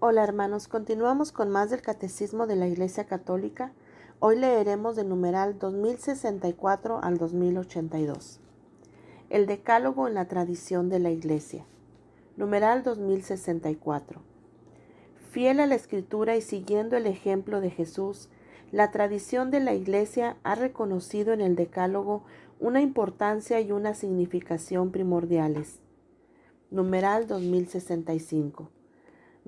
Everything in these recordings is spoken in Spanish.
Hola hermanos, continuamos con más del Catecismo de la Iglesia Católica. Hoy leeremos del numeral 2064 al 2082. El Decálogo en la tradición de la Iglesia. Numeral 2064. Fiel a la Escritura y siguiendo el ejemplo de Jesús, la tradición de la Iglesia ha reconocido en el Decálogo una importancia y una significación primordiales. Numeral 2065.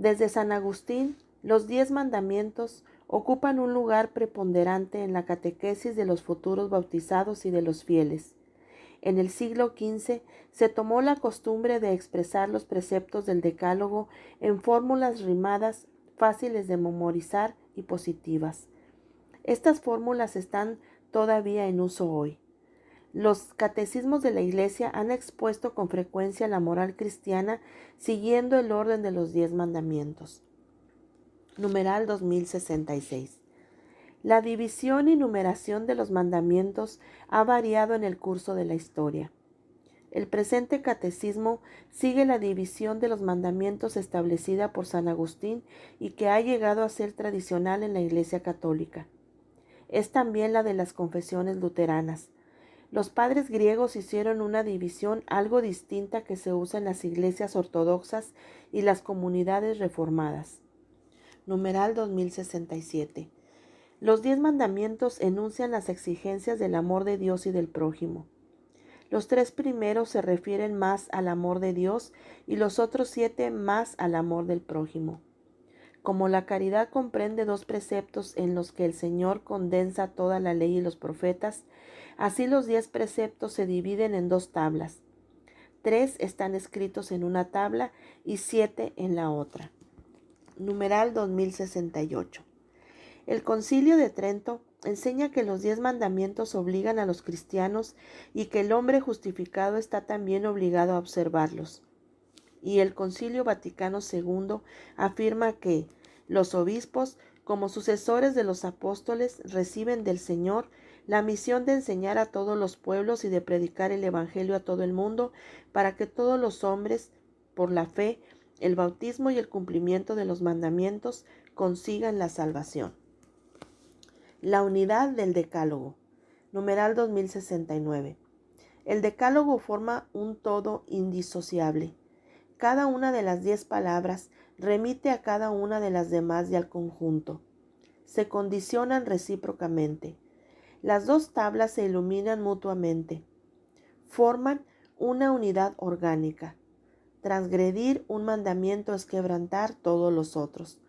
Desde San Agustín, los 10 mandamientos ocupan un lugar preponderante en la catequesis de los futuros bautizados y de los fieles. En el siglo XV se tomó la costumbre de expresar los preceptos del Decálogo en fórmulas rimadas, fáciles de memorizar y positivas. Estas fórmulas están todavía en uso hoy. Los catecismos de la Iglesia han expuesto con frecuencia la moral cristiana siguiendo el orden de los 10 mandamientos. Numeral 2066. La división y numeración de los mandamientos ha variado en el curso de la historia. El presente catecismo sigue la división de los mandamientos establecida por San Agustín y que ha llegado a ser tradicional en la Iglesia Católica. Es también la de las confesiones luteranas. Los padres griegos hicieron una división algo distinta que se usa en las iglesias ortodoxas y las comunidades reformadas. Numeral 2067. Los 10 mandamientos enuncian las exigencias del amor de Dios y del prójimo. Los 3 primeros se refieren más al amor de Dios y los otros 7 más al amor del prójimo. Como la caridad comprende 2 preceptos en los que el Señor condensa toda la ley y los profetas, así los 10 preceptos se dividen en 2 tablas. 3 están escritos en una tabla y 7 en la otra. Numeral 2068. El Concilio de Trento enseña que los 10 mandamientos obligan a los cristianos y que el hombre justificado está también obligado a observarlos. Y el Concilio Vaticano II afirma que los obispos, como sucesores de los apóstoles, reciben del Señor la misión de enseñar a todos los pueblos y de predicar el Evangelio a todo el mundo, para que todos los hombres, por la fe, el bautismo y el cumplimiento de los mandamientos, consigan la salvación. La unidad del Decálogo. Numeral 2069. El Decálogo forma un todo indisociable. Cada una de las 10 palabras remite a cada una de las demás y al conjunto. Se condicionan recíprocamente. Las 2 tablas se iluminan mutuamente. Forman una unidad orgánica. Transgredir un mandamiento es quebrantar todos los otros.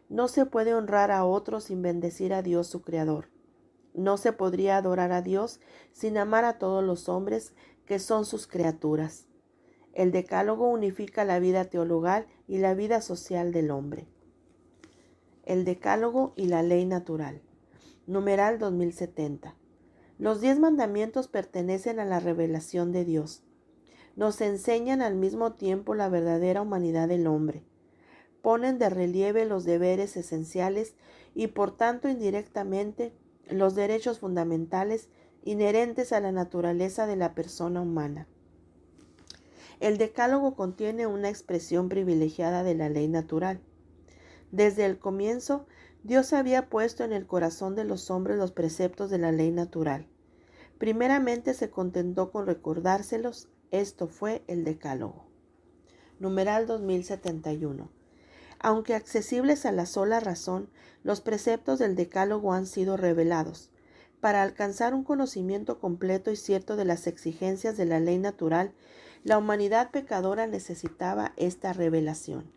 No se puede honrar a otro sin bendecir a Dios su Creador. No se podría adorar a Dios sin amar a todos los hombres que son sus criaturas. El Decálogo unifica la vida teologal y la vida social del hombre. El Decálogo y la ley natural. Numeral 2070. Los 10 mandamientos pertenecen a la revelación de Dios. Nos enseñan al mismo tiempo la verdadera humanidad del hombre. Ponen de relieve los deberes esenciales y por tanto indirectamente los derechos fundamentales inherentes a la naturaleza de la persona humana. El Decálogo contiene una expresión privilegiada de la ley natural. Desde el comienzo, Dios había puesto en el corazón de los hombres los preceptos de la ley natural. Primeramente se contentó con recordárselos. Esto fue el Decálogo. Numeral 2071. Aunque accesibles a la sola razón, los preceptos del Decálogo han sido revelados. Para alcanzar un conocimiento completo y cierto de las exigencias de la ley natural, la humanidad pecadora necesitaba esta revelación.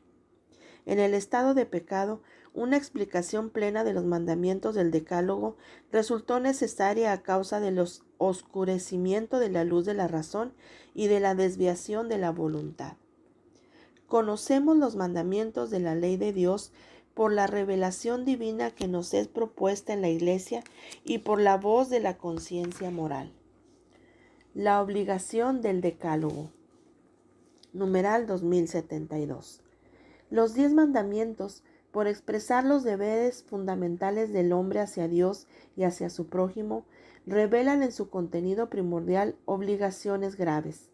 En el estado de pecado, una explicación plena de los mandamientos del Decálogo resultó necesaria a causa del oscurecimiento de la luz de la razón y de la desviación de la voluntad. Conocemos los mandamientos de la ley de Dios por la revelación divina que nos es propuesta en la Iglesia y por la voz de la conciencia moral. La obligación del Decálogo. Numeral 2072. Los 10 mandamientos, por expresar los deberes fundamentales del hombre hacia Dios y hacia su prójimo, revelan en su contenido primordial obligaciones graves.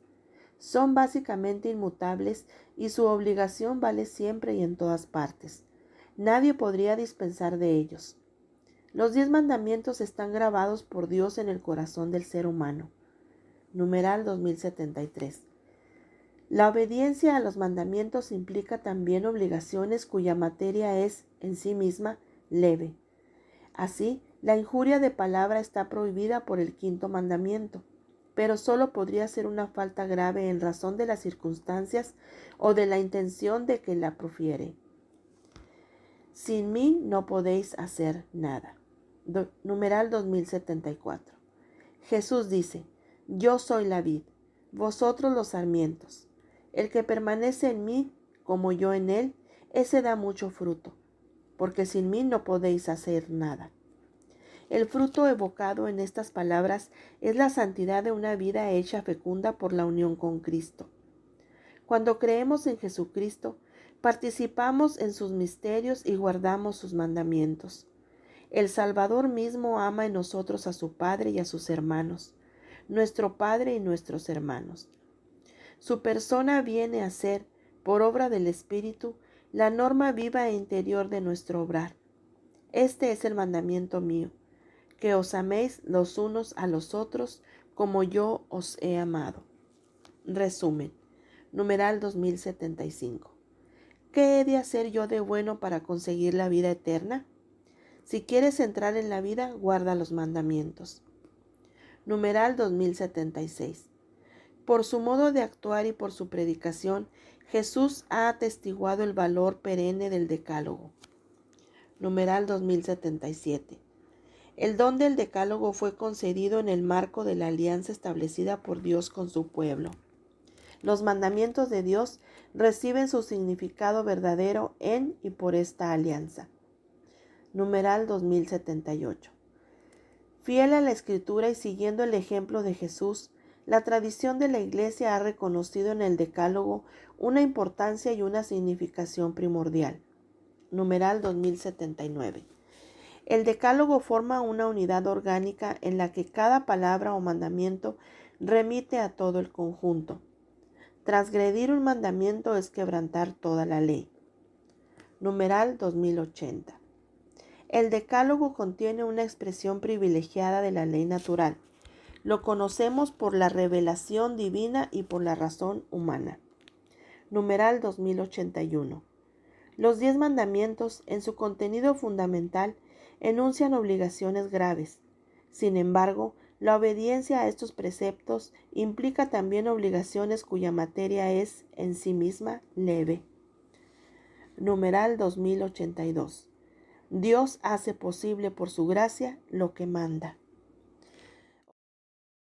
Son básicamente inmutables y su obligación vale siempre y en todas partes. Nadie podría dispensar de ellos. Los 10 mandamientos están grabados por Dios en el corazón del ser humano. Numeral 2073. La obediencia a los mandamientos implica también obligaciones cuya materia es, en sí misma, leve. Así, la injuria de palabra está prohibida por el 5.º mandamiento, pero solo podría ser una falta grave en razón de las circunstancias o de la intención de que la profiere. Sin mí no podéis hacer nada. Numeral 2074. Jesús dice: Yo soy la vid, vosotros los sarmientos. El que permanece en mí, como yo en él, ese da mucho fruto, porque sin mí no podéis hacer nada. El fruto evocado en estas palabras es la santidad de una vida hecha fecunda por la unión con Cristo. Cuando creemos en Jesucristo, participamos en sus misterios y guardamos sus mandamientos. El Salvador mismo ama en nosotros a su Padre y a sus hermanos, nuestro Padre y nuestros hermanos. Su persona viene a ser, por obra del Espíritu, la norma viva e interior de nuestro obrar. Este es el mandamiento mío, que os améis los unos a los otros como yo os he amado. Resumen. Numeral 2075. ¿Qué he de hacer yo de bueno para conseguir la vida eterna? Si quieres entrar en la vida, guarda los mandamientos. Numeral 2076. Por su modo de actuar y por su predicación, Jesús ha atestiguado el valor perenne del decálogo. Numeral 2077. El don del decálogo fue concedido en el marco de la alianza establecida por Dios con su pueblo. Los mandamientos de Dios reciben su significado verdadero en y por esta alianza. Numeral 2078. Fiel a la Escritura y siguiendo el ejemplo de Jesús, la tradición de la Iglesia ha reconocido en el Decálogo una importancia y una significación primordial. Numeral 2079. El Decálogo forma una unidad orgánica en la que cada palabra o mandamiento remite a todo el conjunto. Transgredir un mandamiento es quebrantar toda la ley. Numeral 2080. El Decálogo contiene una expresión privilegiada de la ley natural. Lo conocemos por la revelación divina y por la razón humana. Numeral 2081. Los 10 mandamientos, en su contenido fundamental, enuncian obligaciones graves. Sin embargo, la obediencia a estos preceptos implica también obligaciones cuya materia es, en sí misma, leve. Numeral 2082. Dios hace posible por su gracia lo que manda.